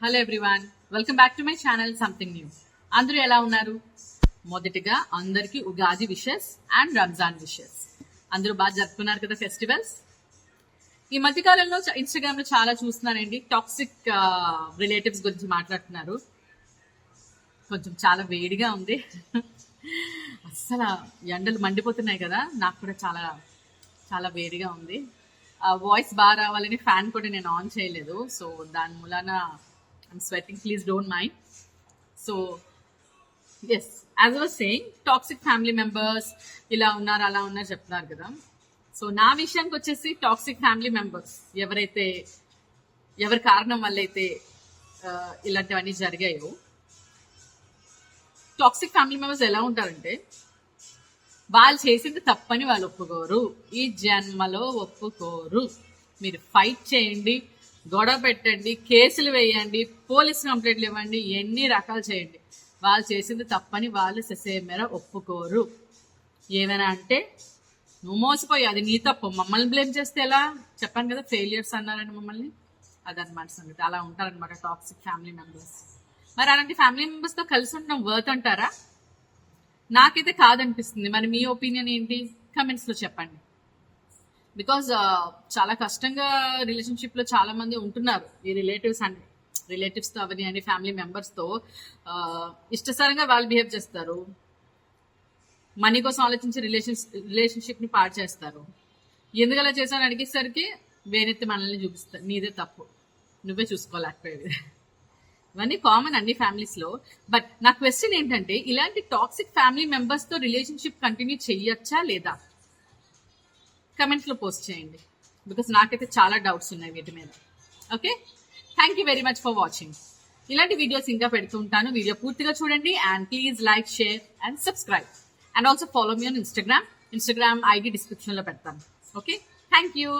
Hello everyone, welcome back to my channel something new. అందరూ ఎలా ఉన్నారు? మొదటిగా అందరికీ Ugadi wishes and Ramzan wishes. అందరూ బాగా జరుపుకున్నారు కదా ఫెస్టివల్స్. ఈ మధ్యకాలంలో ఇన్స్టాగ్రామ్ లో చాలా చూస్తున్నానండి, టాక్సిక్ రిలేటివ్స్ గురించి మాట్లాడుతున్నారు. కొంచెం చాలా వేడిగా ఉంది. అస్సలు ఎండలు మండిపోతున్నాయి కదా, నాకు కూడా చాలా చాలా వేడిగా ఉంది. వాయిస్ బాగా రావాలని ఫ్యాన్ కూడా నేను ఆన్ చేయలేదు, సో దాని మూలాన I'm sweating. Please don't mind. So yes, as I was saying, toxic family members ఇలా ఉన్నారు అలా ఉన్నారు చెప్తున్నారు కదా. సో నా విషయానికి వచ్చేసి టాక్సిక్ ఫ్యామిలీ మెంబర్స్ ఎవరి కారణం వల్ల అయితే ఇలాంటివన్నీ జరిగాయో, టాక్సిక్ ఫ్యామిలీ మెంబర్స్ ఎలా ఉంటారంటే, వాళ్ళు చేసింది తప్పని వాళ్ళు ఒప్పుకోరు, ఈ జన్మలో ఒప్పుకోరు. మీరు ఫైట్ చేయండి, గొడవ పెట్టండి, కేసులు వేయండి, పోలీస్ కంప్లైంట్లు ఇవ్వండి, ఎన్ని రకాలు చేయండి, వాళ్ళు చేసింది తప్పని వాళ్ళు ససేమేర ఒప్పుకోరు. ఏమైనా అంటే నువ్వు మోసపోయి అది నీ తప్పు, మమ్మల్ని బ్లేమ్ చేస్తే ఎలా? చెప్పాను కదా, ఫెయిలియర్స్ అన్నారని మమ్మల్ని. అదనమాట సంగతి. అలా ఉంటారనమాట టాక్సిక్ ఫ్యామిలీ మెంబర్స్. మరి అలాంటి ఫ్యామిలీ మెంబర్స్తో కలిసి ఉండడం వర్త్ అంటారా? నాకైతే కాదనిపిస్తుంది. మరి మీ ఒపీనియన్ ఏంటి? కమెంట్స్లో చెప్పండి. బికాజ్ చాలా కష్టంగా రిలేషన్షిప్లో చాలా మంది ఉంటున్నారు. ఈ రిలేటివ్స్తో అవని అని ఫ్యామిలీ మెంబర్స్తో ఇష్టసరంగా వాళ్ళు బిహేవ్ చేస్తారు. మనీ కోసం ఆలోచించి రిలేషన్షిప్ని పాడు చేస్తారు. ఎందుకు అలా చేశాను అడిగేసరికి వేరెత్తి మనల్ని చూపిస్తారు, నీదే తప్పు, నువ్వే చూసుకోలేకపోయేది. ఇవన్నీ కామన్ అన్ని ఫ్యామిలీస్లో. బట్ నా క్వశ్చన్ ఏంటంటే, ఇలాంటి టాక్సిక్ ఫ్యామిలీ మెంబర్స్తో రిలేషన్షిప్ కంటిన్యూ చేయొచ్చా లేదా? కమెంట్స్లో పోస్ట్ చేయండి. బికాస్ నాకైతే చాలా డౌట్స్ ఉన్నాయి వీటి మీద. Okay, thank you very much for watching. ఇలాంటి వీడియోస్ ఇంకా పెడుతూ ఉంటాను. వీడియో పూర్తిగా చూడండి and please like, share and subscribe. And also follow me on Instagram ID డిస్క్రిప్షన్లో పెడతాను. Okay, thank you.